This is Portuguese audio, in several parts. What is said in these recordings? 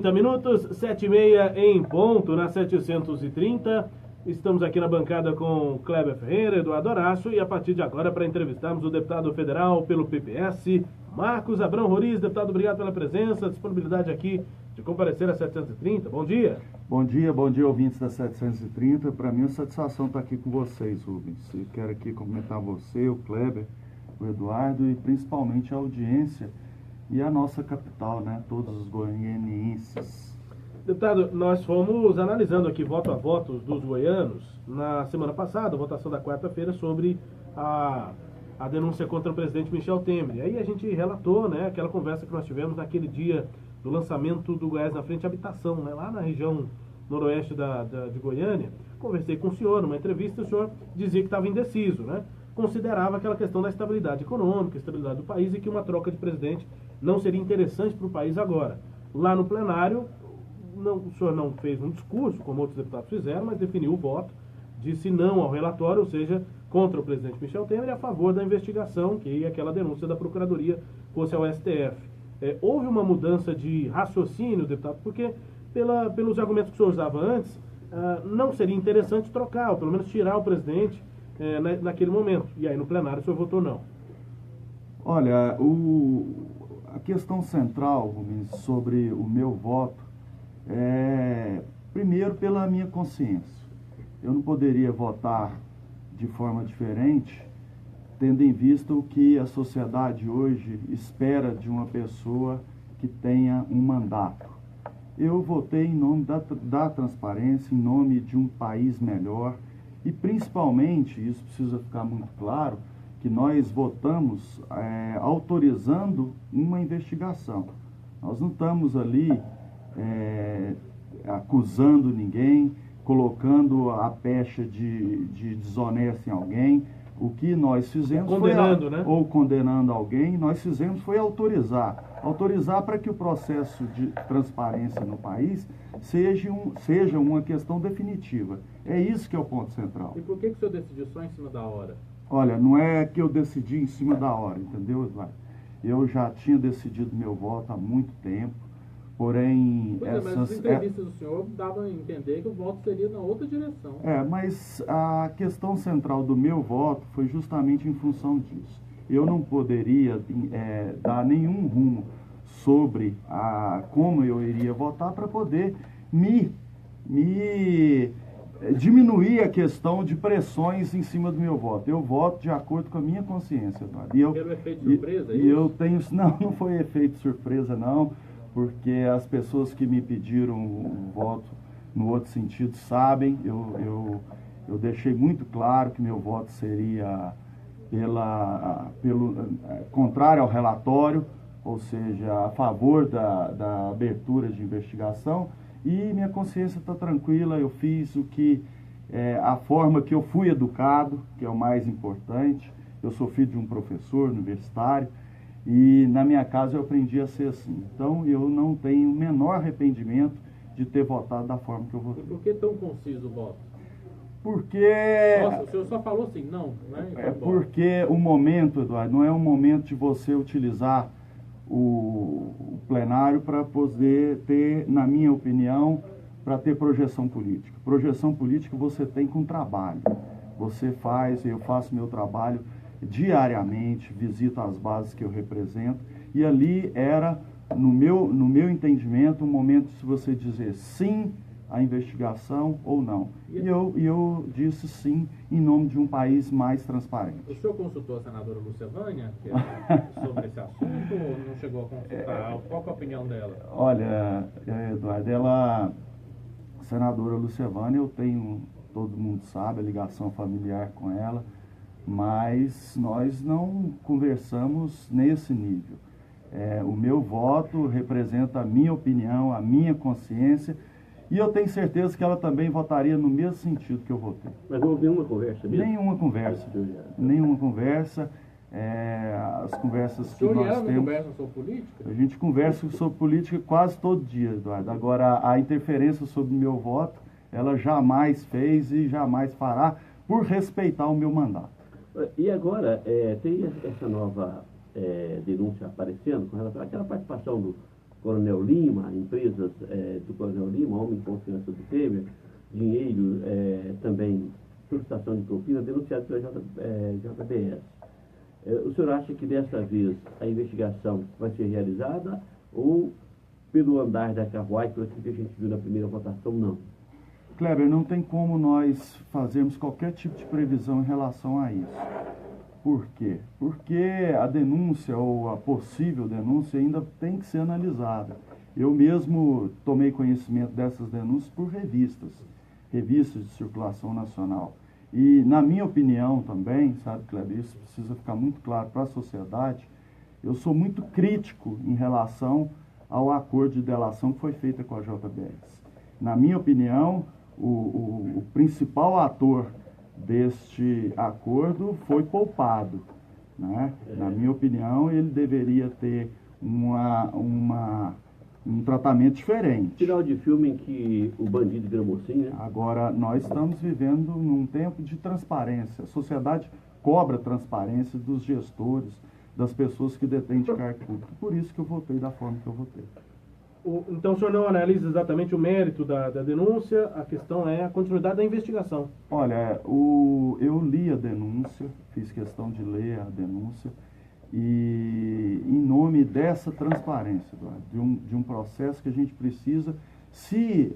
30 minutos, 7h30 em ponto, na 730. Estamos aqui na bancada com Kleber Ferreira, Eduardo Horácio, e a partir de agora para entrevistarmos o deputado federal pelo PPS, Marcos Abrão Roriz. Deputado, obrigado pela presença, disponibilidade aqui de comparecer às 730. Bom dia. Bom dia, ouvintes da 730. Para mim, é uma satisfação estar aqui com vocês, Rubens. Eu quero aqui cumprimentar você, o Kleber, o Eduardo e principalmente a audiência e a nossa capital, né? Todos os goianienses. Deputado, nós fomos analisando aqui voto a voto dos goianos na semana passada, a votação da quarta-feira sobre a denúncia contra o presidente Michel Temer. Aí a gente relatou, né, aquela conversa que nós tivemos naquele dia do lançamento do Goiás na Frente Habitação, né, lá na região noroeste de Goiânia. Conversei com o senhor numa entrevista, o senhor dizia que estava indeciso, né? Considerava aquela questão da estabilidade econômica, estabilidade do país e que uma troca de presidente não seria interessante para o país agora. Lá no plenário, o senhor não fez um discurso, como outros deputados fizeram, mas definiu o voto, disse não ao relatório, ou seja, contra o presidente Michel Temer e a favor da investigação, que aquela denúncia da Procuradoria fosse ao STF. Houve uma mudança de raciocínio, deputado, porque pelos argumentos que o senhor usava antes, não seria interessante trocar, ou pelo menos tirar o presidente naquele momento. E aí no plenário o senhor votou não. Olha, a questão central, Rubens, sobre o meu voto é, primeiro, pela minha consciência. Eu não poderia votar de forma diferente, tendo em vista o que a sociedade hoje espera de uma pessoa que tenha um mandato. Eu votei em nome da transparência, em nome de um país melhor e, principalmente, isso precisa ficar muito claro, que nós votamos autorizando uma investigação. Nós não estamos ali acusando ninguém, colocando a pecha de desonesto em alguém. O que nós fizemos ou condenando alguém, nós fizemos foi autorizar para que o processo de transparência no país seja uma questão definitiva. É isso que é o ponto central. E por que o senhor decidiu só em cima da hora? Olha, não é que eu decidi em cima da hora, entendeu, Eduardo? Eu já tinha decidido meu voto há muito tempo, porém... Mas as entrevistas do senhor davam a entender que o voto seria na outra direção. Mas a questão central do meu voto foi justamente em função disso. Eu não poderia dar nenhum rumo sobre como eu iria votar para poder diminuir a questão de pressões em cima do meu voto. Eu voto de acordo com a minha consciência, Eduardo. Pelo efeito surpresa, é isso? Eu tenho... Não foi efeito surpresa, não, porque as pessoas que me pediram o voto no outro sentido sabem. Eu deixei muito claro que meu voto seria pelo contrário ao relatório, ou seja, a favor da abertura de investigação. E minha consciência está tranquila, eu fiz a forma que eu fui educado, que é o mais importante. Eu sou filho de um professor universitário e na minha casa eu aprendi a ser assim. Então eu não tenho o menor arrependimento de ter votado da forma que eu votei. E por que tão conciso o voto? Porque... Nossa, o senhor só falou assim, não, né? Então, porque o momento, Eduardo, não é um momento de você utilizar o plenário para poder ter, na minha opinião, para ter projeção política. Projeção política você tem com trabalho. Eu faço meu trabalho diariamente, visito as bases que eu represento, e ali era, no meu entendimento, um momento de você dizer sim à investigação ou não. E eu disse sim em nome de um país mais transparente. O senhor consultou a senadora Lúcia Vânia sobre esse assunto ou não chegou a consultar? Qual é a opinião dela? Olha, Eduardo, a senadora Lúcia Vânia, todo mundo sabe, a ligação familiar com ela, mas nós não conversamos nesse nível. O meu voto representa a minha opinião, a minha consciência, e eu tenho certeza que ela também votaria no mesmo sentido que eu votei. Mas não houve nenhuma conversa mesmo? Nenhuma conversa. As conversas que nós temos... conversa sobre política? A gente conversa sobre política quase todo dia, Eduardo. Agora, a interferência sobre o meu voto, ela jamais fez e jamais fará, por respeitar o meu mandato. E agora, tem essa nova denúncia aparecendo com relação àquela participação Coronel Lima, empresas do Coronel Lima, homem de confiança do Temer, dinheiro, também solicitação de propina, denunciado pela JBS. O senhor acha que dessa vez a investigação vai ser realizada ou, pelo andar da carruagem, pelo que a gente viu na primeira votação, não? Kleber, não tem como nós fazermos qualquer tipo de previsão em relação a isso. Por quê? Porque a denúncia ou a possível denúncia ainda tem que ser analisada. Eu mesmo tomei conhecimento dessas denúncias por revistas de circulação nacional. E, na minha opinião também, sabe, Kleber, isso precisa ficar muito claro para a sociedade, eu sou muito crítico em relação ao acordo de delação que foi feito com a JBS. Na minha opinião, o principal ator deste acordo foi poupado, né? Na minha opinião, ele deveria ter um tratamento diferente. Final de filme em que o bandido vira mocinho, né? Agora, nós estamos vivendo num tempo de transparência. A sociedade cobra transparência dos gestores, das pessoas que detêm de cargo público. Por isso que eu votei da forma que eu votei. Então, o senhor não analisa exatamente o mérito da denúncia, a questão é a continuidade da investigação. Olha, eu li a denúncia, fiz questão de ler a denúncia, e em nome dessa transparência, de um processo que a gente precisa, se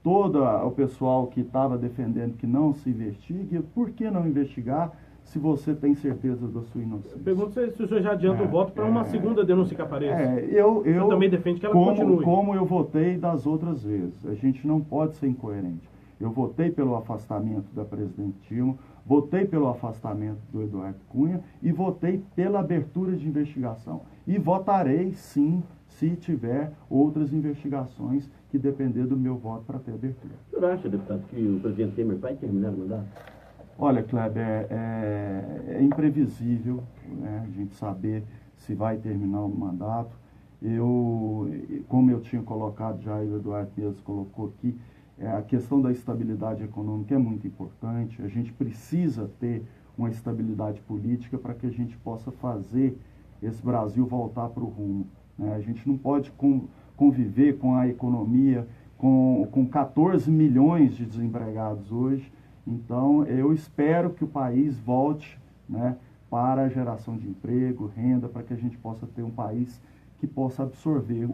todo o pessoal que estava defendendo que não se investigue, por que não investigar se você tem certeza da sua inocência? Pergunto se o senhor já adianta o voto para uma segunda denúncia que apareça. Eu também defende que ela continue. Como eu votei das outras vezes, a gente não pode ser incoerente. Eu votei pelo afastamento da presidente Dilma, votei pelo afastamento do Eduardo Cunha e votei pela abertura de investigação. E votarei, sim, se tiver outras investigações que depender do meu voto para ter abertura. O senhor acha, deputado, que o presidente Temer vai terminar o mandato? Olha, Kleber, é imprevisível, né, a gente saber se vai terminar o mandato. Como eu tinha colocado já, e o Eduardo mesmo colocou aqui, a questão da estabilidade econômica é muito importante. A gente precisa ter uma estabilidade política para que a gente possa fazer esse Brasil voltar para o rumo, né? A gente não pode conviver com a economia, com 14 milhões de desempregados hoje. Então, eu espero que o país volte, né, para a geração de emprego, renda, para que a gente possa ter um país que possa absorver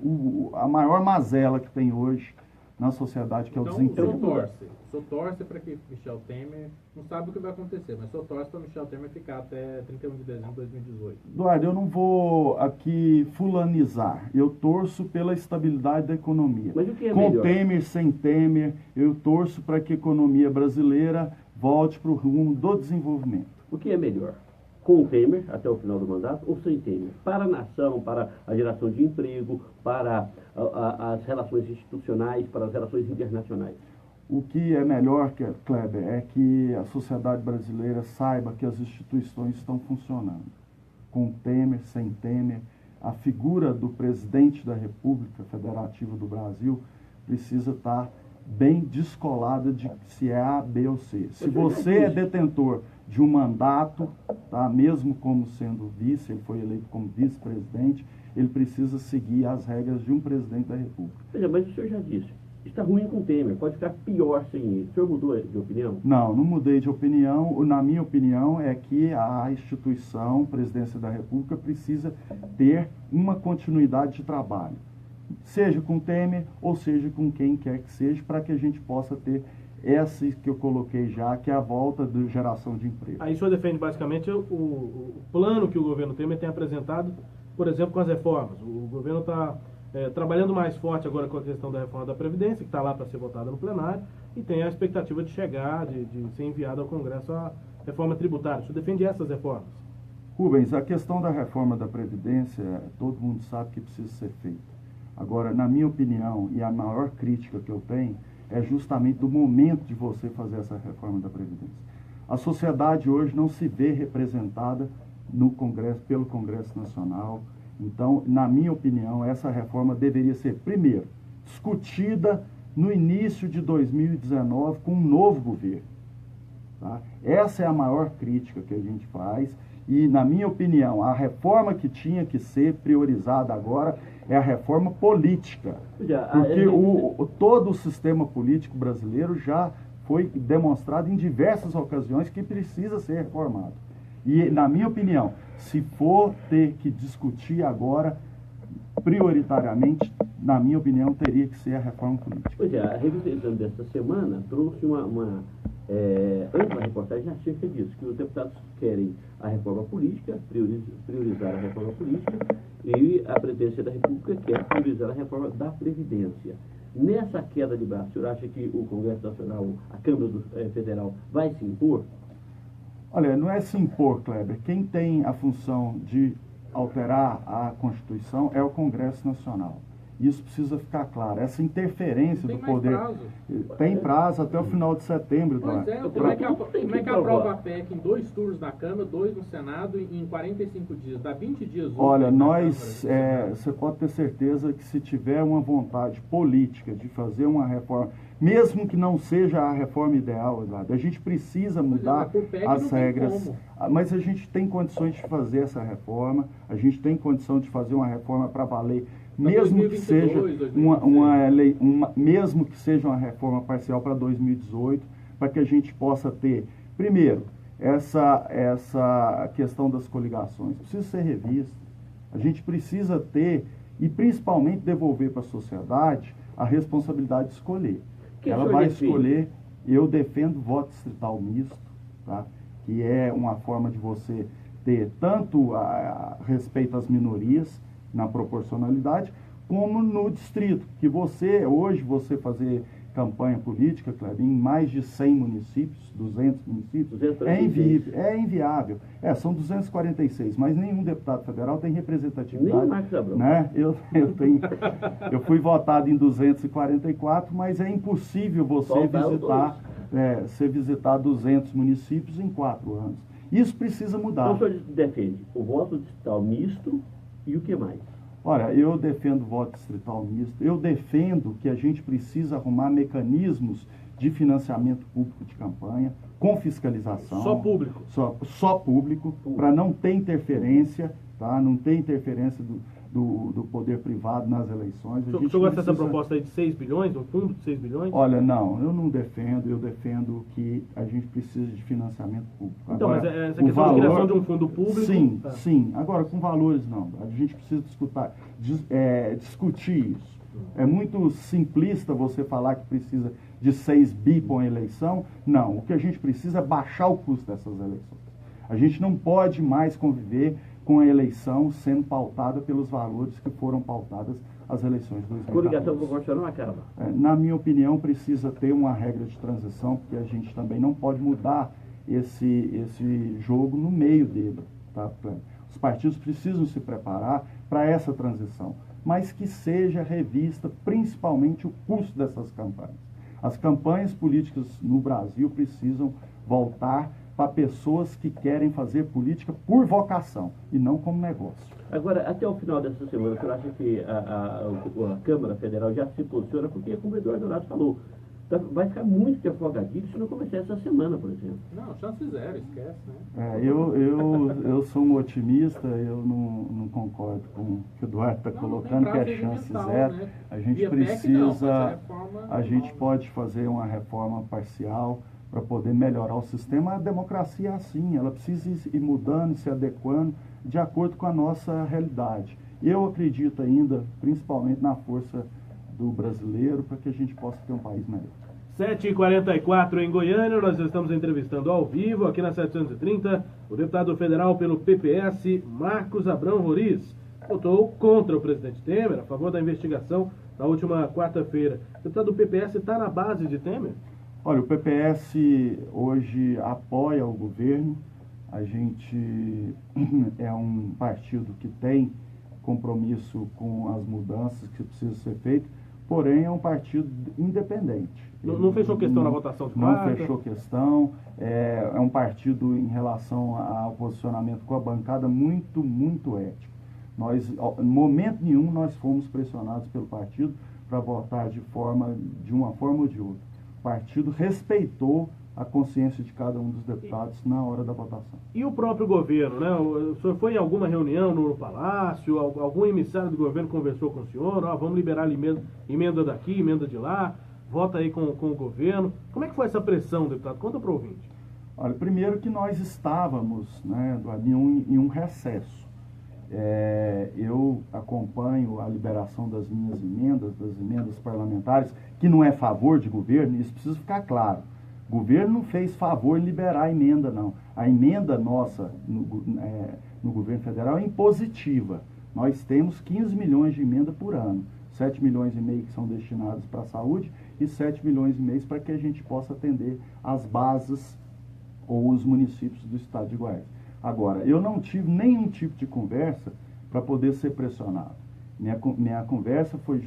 a maior mazela que tem hoje na sociedade, que é o desemprego. O senhor torce para que Michel Temer, não sabe o que vai acontecer, mas o senhor torce para Michel Temer ficar até 31 de dezembro de 2018. Eduardo, eu não vou aqui fulanizar, eu torço pela estabilidade da economia. Mas o que é com melhor? Temer, sem Temer, eu torço para que a economia brasileira volte para o rumo do desenvolvimento. O que é melhor? Com o Temer até o final do mandato ou sem Temer? Para a nação, para a geração de emprego, para as relações institucionais, para as relações internacionais. O que é melhor, Kleber, é que a sociedade brasileira saiba que as instituições estão funcionando. Com Temer, sem Temer, a figura do presidente da República Federativa do Brasil precisa estar bem descolada de se é A, B ou C. Se você é detentor de um mandato, tá, mesmo como sendo vice, ele foi eleito como vice-presidente, ele precisa seguir as regras de um presidente da República. Veja, mas o senhor já disse, está ruim com o Temer, pode ficar pior sem ele. O senhor mudou de opinião? Não mudei de opinião. Na minha opinião é que a instituição, Presidência da República, precisa ter uma continuidade de trabalho. Seja com Temer ou seja com quem quer que seja, para que a gente possa ter essa que eu coloquei já, que é a volta da geração de emprego. Aí o senhor defende basicamente o plano que o governo Temer tem apresentado, por exemplo, com as reformas. O governo está trabalhando mais forte agora com a questão da reforma da Previdência, que está lá para ser votada no plenário, e tem a expectativa de chegar, de ser enviada ao Congresso a reforma tributária. O senhor defende essas reformas? Rubens, a questão da reforma da Previdência, todo mundo sabe que precisa ser feita. Agora, na minha opinião, e a maior crítica que eu tenho, é justamente do momento de você fazer essa reforma da Previdência. A sociedade hoje não se vê representada no Congresso, pelo Congresso Nacional. Então, na minha opinião, essa reforma deveria ser, primeiro, discutida no início de 2019 com um novo governo. Tá? Essa é a maior crítica que a gente faz E, na minha opinião, a reforma que tinha que ser priorizada agora é a reforma política. Porque todo o sistema político brasileiro já foi demonstrado em diversas ocasiões que precisa ser reformado. E, na minha opinião, se for ter que discutir agora, prioritariamente, na minha opinião, teria que ser a reforma política. Pois é, a revista Exame desta semana trouxe uma ampla reportagem acerca disso, que os deputados querem a reforma política, priorizar a reforma política, e a presidência da República quer priorizar a reforma da Previdência. Nessa queda de braço, o senhor acha que o Congresso Nacional, a Câmara Federal, vai se impor? Olha, não é se impor, Kleber. Quem tem a função de alterar a Constituição é o Congresso Nacional. Isso precisa ficar claro. Essa interferência do poder... Tem prazo até o final de setembro. Pois é, como é que aprova a PEC em 2 turnos na Câmara, 2 no Senado em 45 dias? Dá 20 dias. Olha, você pode ter certeza que se tiver uma vontade política de fazer uma reforma, mesmo que não seja a reforma ideal, Eduardo, a gente precisa mudar as regras. Mas a gente tem condições de fazer essa reforma, a gente tem condição de fazer uma reforma para valer, mesmo que seja mesmo que seja uma reforma parcial para 2018, para que a gente possa ter, primeiro, essa questão das coligações precisa ser revista. A gente precisa ter, e principalmente devolver para a sociedade, a responsabilidade de escolher. Ela vai escolher. Eu defendo voto distrital misto, tá? Que é uma forma de você ter tanto a respeito às minorias, na proporcionalidade, como no distrito, que hoje você fazer campanha política, Kleber, em mais de 100 municípios, 200 municípios, é inviável. São 246, mas nenhum deputado federal tem representatividade. Nem Marcos Abrão. Né? Eu fui votado em 244, mas é impossível você visitar 200 municípios em 4 anos. Isso precisa mudar. Então o senhor defende o voto distrital misto e o que mais? Olha, eu defendo voto distrital misto, eu defendo que a gente precisa arrumar mecanismos de financiamento público de campanha, com fiscalização. Só público? Só público, para não ter interferência, tá? Não ter interferência do poder privado nas eleições. O senhor gosta dessa proposta aí de 6 bilhões, um fundo de 6 bilhões? Olha, não, eu não defendo, eu defendo que a gente precisa de financiamento público. Então, mas essa questão de criação de um fundo público... Sim. Agora, com valores não. A gente precisa discutir isso. É muito simplista você falar que precisa de 6 bi para uma eleição. Não, o que a gente precisa é baixar o custo dessas eleições. A gente não pode mais conviver com a eleição sendo pautada pelos valores que foram pautadas as eleições de 2014. Coligação com o Constitucional acaba. Na minha opinião, precisa ter uma regra de transição, porque a gente também não pode mudar esse jogo no meio dele. Tá? Os partidos precisam se preparar para essa transição, mas que seja revista principalmente o custo dessas campanhas. As campanhas políticas no Brasil precisam voltar para pessoas que querem fazer política por vocação e não como negócio. Agora, até o final dessa semana, você acha que a Câmara Federal já se posiciona? Porque, como o Eduardo Donato falou, vai ficar muito de afogadilho se não começar essa semana, por exemplo. Não, chance zero, esquece, né? Eu sou um otimista, eu não concordo com o que o Eduardo está colocando, que é chance zero. Né? A gente precisa, a gente pode fazer uma reforma parcial para poder melhorar o sistema. A democracia é assim, ela precisa ir mudando, se adequando de acordo com a nossa realidade. Eu acredito ainda, principalmente na força do brasileiro, para que a gente possa ter um país melhor. 7h44 em Goiânia, nós estamos entrevistando ao vivo, aqui na 730, o deputado federal pelo PPS, Marcos Abrão Roriz, votou contra o presidente Temer, a favor da investigação na última quarta-feira. O deputado do PPS está na base de Temer? Olha, o PPS hoje apoia o governo. A gente é um partido que tem compromisso com as mudanças que precisam ser feitas, porém é um partido independente. Não fechou questão na votação de quarta? Não fechou questão. É um partido, em relação ao posicionamento com a bancada, muito, muito ético. Nós, em momento nenhum, nós fomos pressionados pelo partido para votar de uma forma ou de outra. O partido respeitou a consciência de cada um dos deputados na hora da votação. E o próprio governo, né? O senhor foi em alguma reunião no Palácio, algum emissário do governo conversou com o senhor, vamos liberar emenda daqui, emenda de lá, vota aí com o governo. Como é que foi essa pressão, deputado? Conta para o ouvinte. Olha, primeiro que nós estávamos, né, em um recesso. Eu acompanho a liberação das emendas parlamentares, que não é favor de governo, isso precisa ficar claro. O governo não fez favor em liberar a emenda, não. A emenda nossa no governo federal é impositiva. Nós temos 15 milhões de emenda por ano. 7 milhões e meio que são destinados para a saúde e 7 milhões e meio para que a gente possa atender as bases ou os municípios do estado de Goiás. Agora, eu não tive nenhum tipo de conversa para poder ser pressionado. Minha conversa foi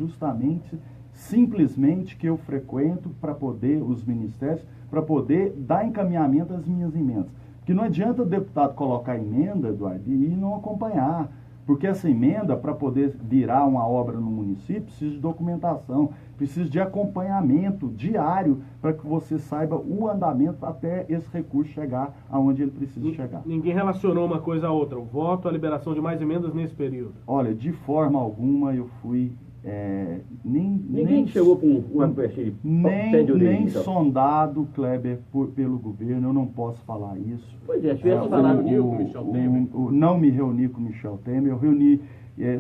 simplesmente que eu frequento para poder, os ministérios, para poder dar encaminhamento às minhas emendas. Porque não adianta o deputado colocar emenda, Eduardo, e não acompanhar. Porque essa emenda, para poder virar uma obra no município, precisa de documentação, precisa de acompanhamento diário para que você saiba o andamento até esse recurso chegar aonde ele precisa chegar. Ninguém relacionou uma coisa a outra, o voto, a liberação de mais emendas nesse período? Olha, de forma alguma eu fui... Ninguém chegou com uma conversa de pé de orelha, nem então. Sondado, Kleber, pelo governo, eu não posso falar isso. Pois é, tivesse falado reuniu com o Michel Temer? Não me reuni com o Michel Temer, eu reuni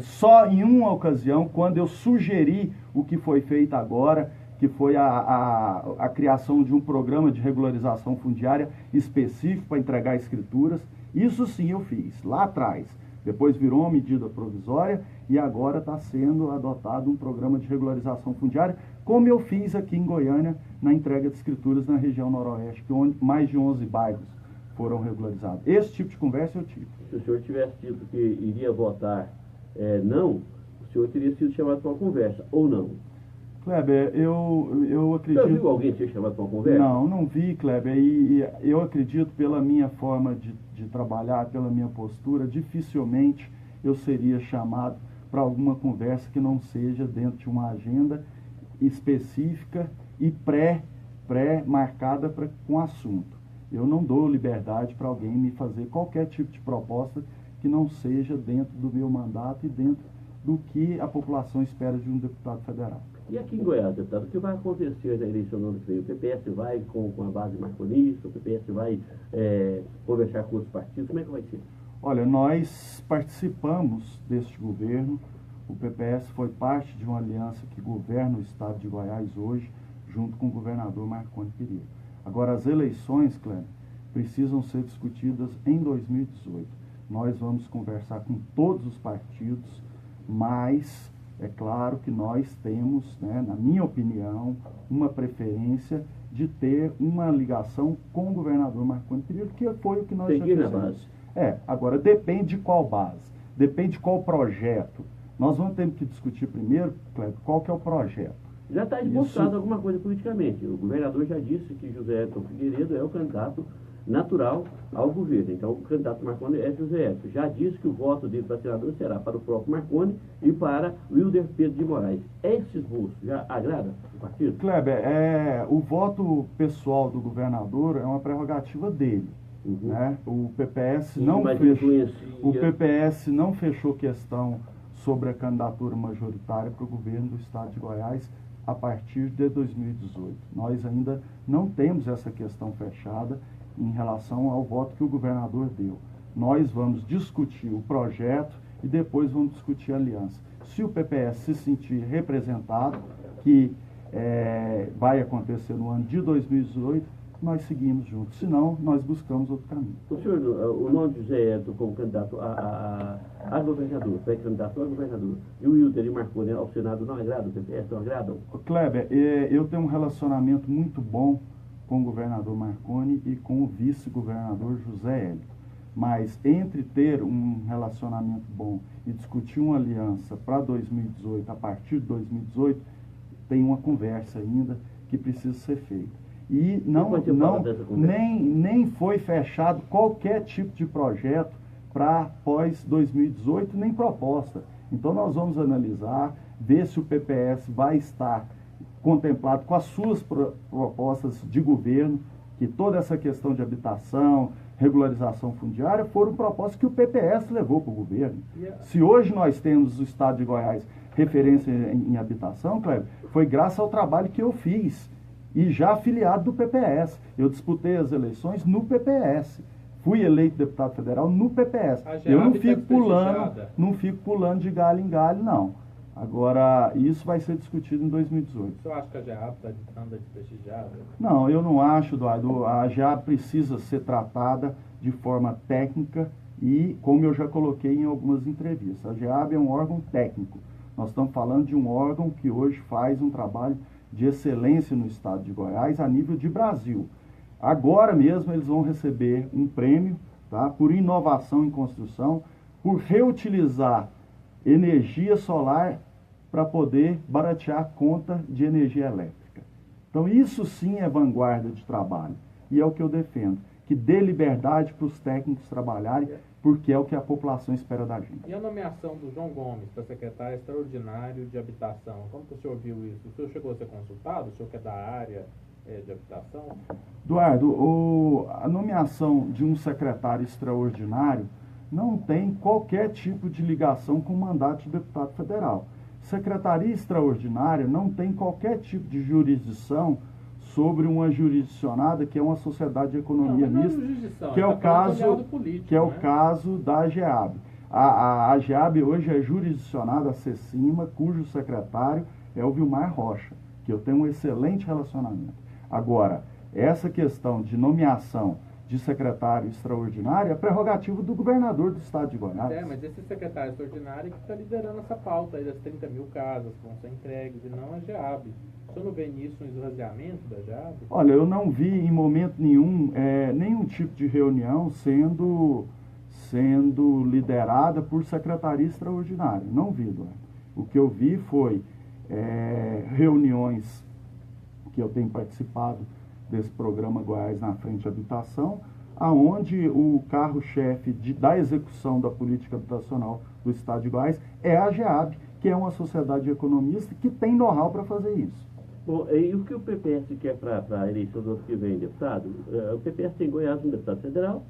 só em uma ocasião, quando eu sugeri o que foi feito agora, que foi a criação de um programa de regularização fundiária específico para entregar escrituras. Isso sim eu fiz, lá atrás. Depois virou uma medida provisória e agora está sendo adotado um programa de regularização fundiária, como eu fiz aqui em Goiânia, na entrega de escrituras na região noroeste, onde mais de 11 bairros foram regularizados. Esse tipo de conversa eu tive. Se o senhor tivesse dito que iria votar não, o senhor teria sido chamado para uma conversa, ou não? Kleber, eu acredito... Você viu alguém ser chamado para uma conversa? Não vi, Kleber, e eu acredito pela minha forma de trabalhar, pela minha postura, dificilmente eu seria chamado para alguma conversa que não seja dentro de uma agenda específica e pré-marcada com assunto. Eu não dou liberdade para alguém me fazer qualquer tipo de proposta que não seja dentro do meu mandato e dentro do que a população espera de um deputado federal. E aqui em Goiás, deputado, o que vai acontecer na eleição do ano que vem? O PPS vai com a base marconista, o PPS vai conversar com outros partidos, como é que vai ser? Olha, nós participamos deste governo, o PPS foi parte de uma aliança que governa o estado de Goiás hoje, junto com o governador Marconi Perillo. Agora, as eleições, Cléber, precisam ser discutidas em 2018. Nós vamos conversar com todos os partidos, mas é claro que nós temos, na minha opinião, uma preferência de ter uma ligação com o governador Marconi Perillo, que foi o que nós já fizemos. Agora, depende de qual base, depende de qual projeto. Nós vamos ter que discutir primeiro, Cléber, qual que é o projeto. Já está esboçado alguma coisa politicamente. O governador já disse que José Edson Figueiredo é o candidato natural ao governo. Então, o candidato Marconi é José Edson. Já disse que o voto dele para senador será para o próprio Marconi e para Wilder Pedro de Moraes. Esse esboço já agrada o partido? Kleber, o voto pessoal do governador é uma prerrogativa dele. Né? O PPS não fechou questão sobre a candidatura majoritária para o governo do estado de Goiás a partir de 2018. Nós ainda não temos essa questão fechada em relação ao voto que o governador deu. Nós vamos discutir o projeto e depois vamos discutir a aliança. Se o PPS se sentir representado, que vai acontecer no ano de 2018, nós seguimos juntos. Se não, nós buscamos outro caminho. O senhor, o nome de José Edson como candidato a governador, pré-candidato a governador, e o Wilder e Marconi ao Senado não agradam? O PPS não agradam? Kleber, eu tenho um relacionamento muito bom com o governador Marconi e com o vice-governador José Hélio. Mas entre ter um relacionamento bom e discutir uma aliança para 2018, a partir de 2018, tem uma conversa ainda que precisa ser feita. E nem foi fechado qualquer tipo de projeto para pós 2018, nem proposta. Então nós vamos analisar, ver se o PPS vai estar contemplado com as suas propostas de governo que toda essa questão de habitação, regularização fundiária, foram propostas que o PPS levou para o governo. Se hoje nós temos o estado de Goiás referência em habitação, Cleber, foi graças ao trabalho que eu fiz, e já afiliado do PPS. Eu disputei as eleições no PPS. Fui eleito deputado federal no PPS. Eu não fico pulando de galho em galho, não. Agora, isso vai ser discutido em 2018. O senhor acha que a GEAB está anda desprestigiada? Não, eu não acho, Eduardo. A GEAB precisa ser tratada de forma técnica e, como eu já coloquei em algumas entrevistas, a GEAB é um órgão técnico. Nós estamos falando de um órgão que hoje faz um trabalho de excelência no estado de Goiás a nível de Brasil. Agora mesmo eles vão receber um prêmio, tá, por inovação em construção, por reutilizar energia solar para poder baratear a conta de energia elétrica. Então isso sim é vanguarda de trabalho e é o que eu defendo, que dê liberdade para os técnicos trabalharem, porque é o que a população espera da gente. E a nomeação do João Gomes para secretário extraordinário de habitação, como que o senhor viu isso? O senhor chegou a ser consultado? O senhor que é da área de habitação? Eduardo, a nomeação de um secretário extraordinário não tem qualquer tipo de ligação com o mandato de deputado federal. Secretaria extraordinária não tem qualquer tipo de jurisdição sobre uma jurisdicionada que é uma sociedade de economia mista, que é o caso, político, o caso da GEAB. A GEAB hoje é jurisdicionada a CECIMA, cujo secretário é o Vilmar Rocha, que eu tenho um excelente relacionamento. Agora, essa questão de nomeação de secretário extraordinário é prerrogativa do governador do estado de Goiás. Mas esse secretário extraordinário que está liderando essa pauta aí das 30 mil casas que vão ser entregues, e não a GEAB. O senhor não vê nisso um esvaziamento da GEAB? Olha, eu não vi em momento nenhum, nenhum tipo de reunião sendo liderada por secretaria extraordinária. Não vi, Eduardo. O que eu vi foi reuniões que eu tenho participado desse programa Goiás na Frente Habitação, aonde o carro-chefe da execução da política habitacional do estado de Goiás é a GEAB, que é uma sociedade economista que tem know-how para fazer isso. Bom, e o que o PPS quer para a eleição do ano que vem, deputado? O PPS tem em Goiás um deputado federal,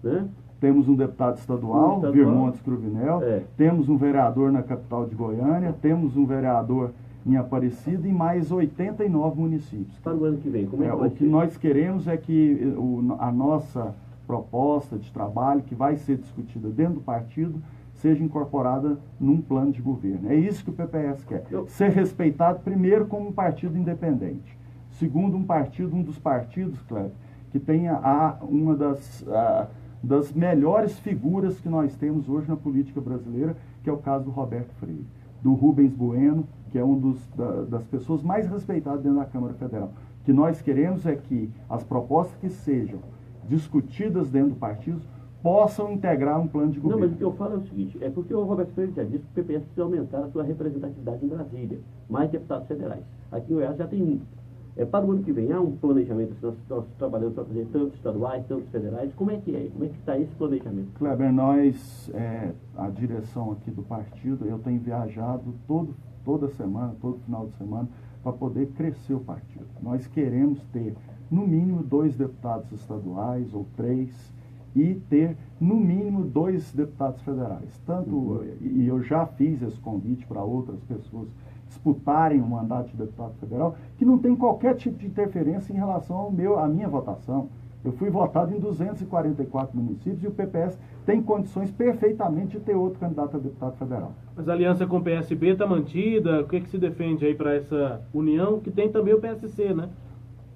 né? Temos um deputado estadual, Virmontes Cruvinel, temos um vereador na capital de Goiânia, temos um vereador em Aparecida e mais 89 municípios. Para o ano que vem, como é que vai ser? O que nós queremos é que a nossa proposta de trabalho, que vai ser discutida dentro do partido, seja incorporada num plano de governo. É isso que o PPS quer. Ser respeitado, primeiro, como um partido independente. Segundo, um dos partidos, Cleber, que tenha uma das melhores figuras que nós temos hoje na política brasileira, que é o caso do Roberto Freire, do Rubens Bueno, que é das pessoas mais respeitadas dentro da Câmara Federal. O que nós queremos é que as propostas que sejam discutidas dentro do partido possam integrar um plano de governo. Não, mas o que eu falo é o seguinte, é porque o Roberto Freire já disse que o PPS precisa aumentar a sua representatividade em Brasília, mais deputados federais. Aqui em Goiás já tem muito. Para o ano que vem, há um planejamento, nós estamos trabalhando para fazer tantos estaduais, tantos federais. Como é que é? Como é que está esse planejamento? Kleber, nós, a direção aqui do partido, eu tenho viajado toda semana, todo final de semana, para poder crescer o partido. Nós queremos ter, no mínimo, 2 deputados estaduais ou 3, e ter, no mínimo, 2 deputados federais. E eu já fiz esse convite para outras pessoas disputarem o mandato de deputado federal, que não tem qualquer tipo de interferência em relação à minha votação. Eu fui votado em 244 municípios e o PPS tem condições perfeitamente de ter outro candidato a deputado federal. Mas a aliança com o PSB está mantida? O que se defende aí para essa união, que tem também o PSC, né?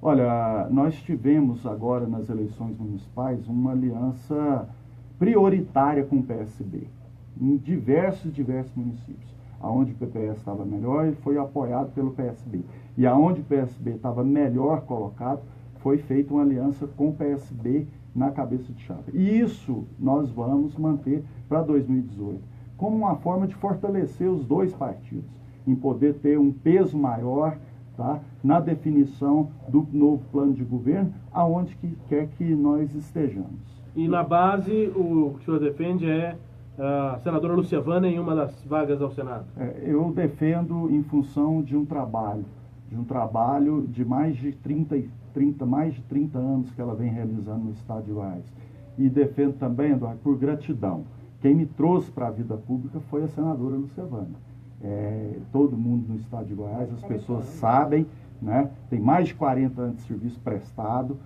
Olha, nós tivemos agora nas eleições municipais uma aliança prioritária com o PSB, em diversos municípios. Aonde o PPS estava melhor, ele foi apoiado pelo PSB. E aonde o PSB estava melhor colocado, foi feita uma aliança com o PSB na cabeça de chapa. E isso nós vamos manter para 2018, como uma forma de fortalecer os 2 partidos, em poder ter um peso maior, tá, na definição do novo plano de governo, aonde quer que nós estejamos. E na base, o que o senhor defende é a senadora Lúcia Vana em uma das vagas ao Senado? Eu defendo em função de um trabalho de um trabalho de mais de 30 anos que ela vem realizando no estado de Goiás. E defendo também, Eduardo, por gratidão. Quem me trouxe para a vida pública foi a senadora Lucevânia. Todo mundo no estado de Goiás, as pessoas sabem, né? Tem mais de 40 anos de serviço prestado.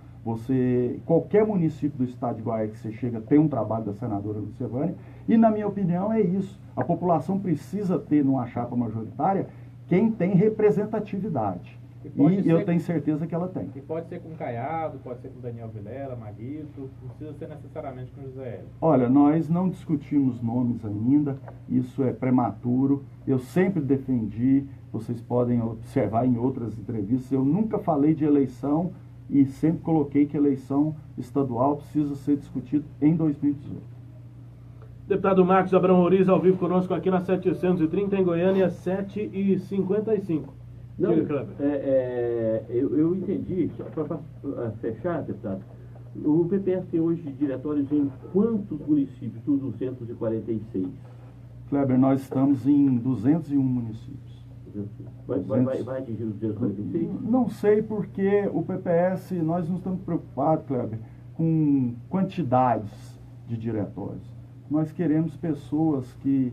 Qualquer município do estado de Goiás que você chega tem um trabalho da senadora Lucevânia. E, na minha opinião, é isso. A população precisa ter, numa chapa majoritária, quem tem representatividade. E eu tenho certeza que ela tem. E pode ser com Caiado, pode ser com Daniel Vilela, Maguito, não precisa ser necessariamente com José Hélio. Olha, nós não discutimos nomes ainda, isso é prematuro. Eu sempre defendi, vocês podem observar em outras entrevistas, eu nunca falei de eleição e sempre coloquei que eleição estadual precisa ser discutida em 2018. Deputado Marcos Abrão Roriz, ao vivo conosco aqui na 730 em Goiânia, 7h55. Não, Diga, Kleber. eu entendi, para fechar, deputado, o PPS tem hoje diretórios em quantos municípios dos 246? Kleber, nós estamos em 201 municípios. Vai atingir os 246? Não sei, porque o PPS, nós não estamos preocupados, Kleber, com quantidades de diretórios. Nós queremos pessoas que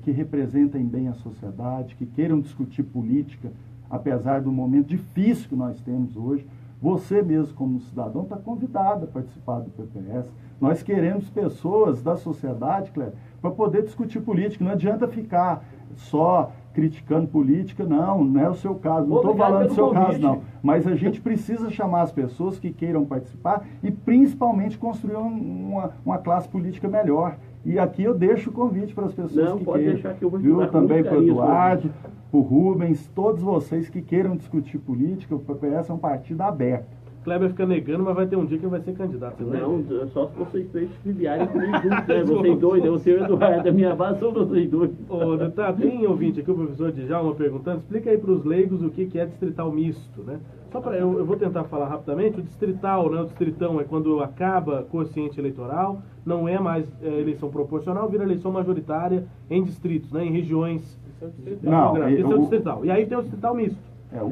representem bem a sociedade, que queiram discutir política, apesar do momento difícil que nós temos hoje. Você mesmo, como cidadão, está convidado a participar do PPS. Nós queremos pessoas da sociedade, Cléber, para poder discutir política. Não adianta ficar só criticando política, não é o seu caso. Não estou falando do seu caso, não. Mas a gente precisa chamar as pessoas que queiram participar e, principalmente, construir uma classe política melhor. E aqui eu deixo o convite para as pessoas que queiram. Deixar que eu vou também para o Eduardo, para o Rubens, todos vocês que queiram discutir política. O PPS é um partido aberto. Kleber fica negando, mas vai ter um dia que ele vai ser candidato. Não, só se vocês três filiarem comigo juntos, né? Vocês dois, né? Você e o Eduardo, da minha base são vocês dois. Ô, deputado, tem ouvinte aqui, o professor Djalma perguntando, explica aí para os leigos o que é distrital misto, né? Só para eu vou tentar falar rapidamente. O distrital, né? O distritão é quando acaba quociente eleitoral, não é mais eleição proporcional, vira eleição majoritária em distritos, né? Em regiões. Isso é o distrital. Não, esse é o distrital. E aí tem o distrital misto.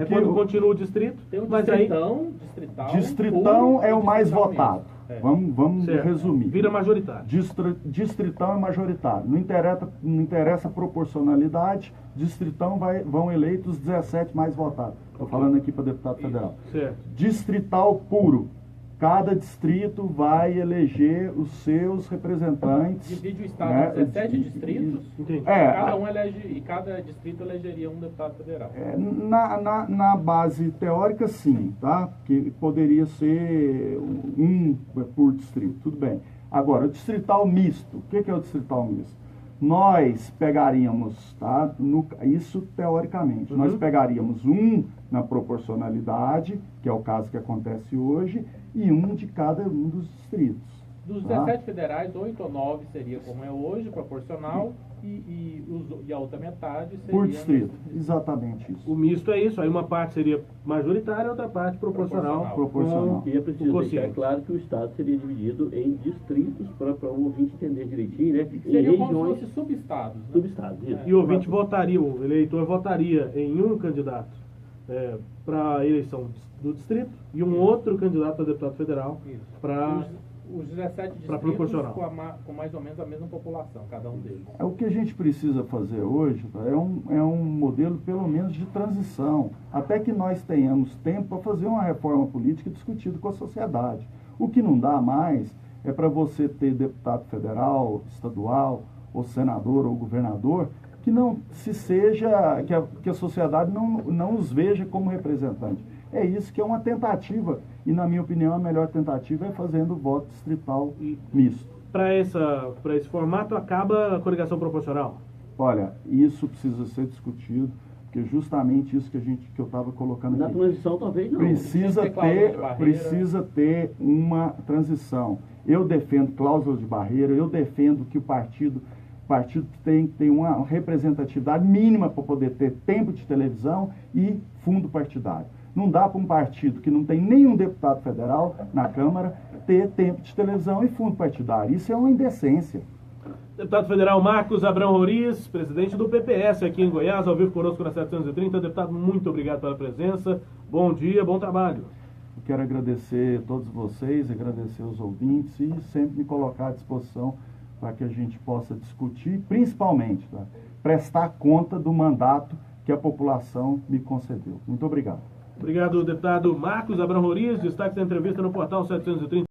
Quando continua o distrito, tem um mas distritão é o mais votado. Vamos resumir. Vira majoritário. Distritão é majoritário. Não interessa a proporcionalidade, distritão vão eleitos os 17 mais votados. Estou falando aqui para deputado federal. Certo. Distrital puro. Cada distrito vai eleger os seus representantes. Divide o estado em 17 distritos. Entendi. Cada distrito elegeria um deputado federal. Na base teórica, sim, tá? Que poderia ser um por distrito, tudo bem. Agora, o distrital misto. O que é o distrital misto? Nós pegaríamos, tá? Isso teoricamente, nós pegaríamos um na proporcionalidade, que é o caso que acontece hoje, e um de cada um dos distritos. Dos 17 federais, 8 ou 9 seria como é hoje, proporcional, e a outra metade seria... Por distrito, exatamente isso. O misto é isso, aí uma parte seria majoritária, outra parte proporcional. E é preciso deixar claro que o Estado seria dividido em distritos, para o ouvinte entender direitinho, né? Seria como se fosse subestados. Né? Subestados, isso. E o ouvinte votaria, o eleitor votaria em um candidato para a eleição do distrito e um outro candidato a deputado federal para... Os 17 distritos com mais ou menos a mesma população, cada um deles. O que a gente precisa fazer hoje é um modelo, pelo menos, de transição, até que nós tenhamos tempo para fazer uma reforma política discutida com a sociedade. O que não dá mais é para você ter deputado federal, estadual, ou senador, ou governador, que não se seja, que a sociedade não os veja como representante. É isso que é uma tentativa, e na minha opinião a melhor tentativa é fazendo o voto distrital misto. Para esse formato acaba a coligação proporcional? Olha, isso precisa ser discutido, porque justamente isso que eu estava colocando aqui. Na transição talvez não. Precisa ter uma transição. Eu defendo cláusula de barreira, eu defendo que o partido tem uma representatividade mínima para poder ter tempo de televisão e fundo partidário. Não dá para um partido que não tem nenhum deputado federal na Câmara ter tempo de televisão e fundo partidário. Isso é uma indecência. Deputado federal Marcos Abrão Roriz, presidente do PPS aqui em Goiás, ao vivo conosco na 730. Deputado, muito obrigado pela presença. Bom dia, bom trabalho. Eu quero agradecer a todos vocês, agradecer aos ouvintes e sempre me colocar à disposição para que a gente possa discutir, principalmente, tá, prestar conta do mandato que a população me concedeu. Muito obrigado. Obrigado, deputado Marcos Abrão Roriz. Destaque da entrevista no portal 730.